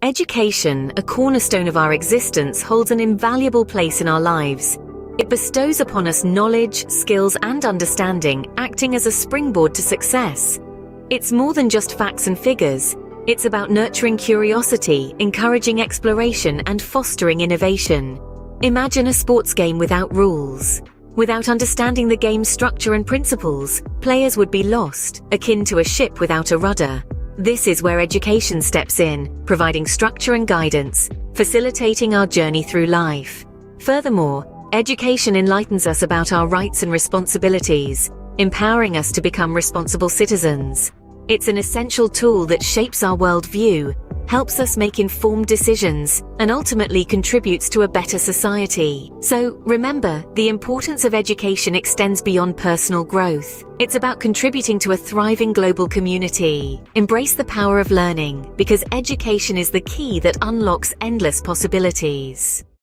Education, a cornerstone of our existence, holds an invaluable place in our lives. It bestows upon us knowledge, skills, and understanding, acting as a springboard to success. It's more than just facts and figures. It's about nurturing curiosity, encouraging exploration, and fostering innovation. Imagine a sports game without rules. Without understanding the game's structure and principles, players would be lost, akin to a ship without a rudder. This is where education steps in, providing structure and guidance, facilitating our journey through life. Furthermore, education enlightens us about our rights and responsibilities, empowering us to become responsible citizens. It's an essential tool that shapes our worldview, helps us make informed decisions, and ultimately contributes to a better society. So, remember, the importance of education extends beyond personal growth. It's about contributing to a thriving global community. Embrace the power of learning, because education is the key that unlocks endless possibilities.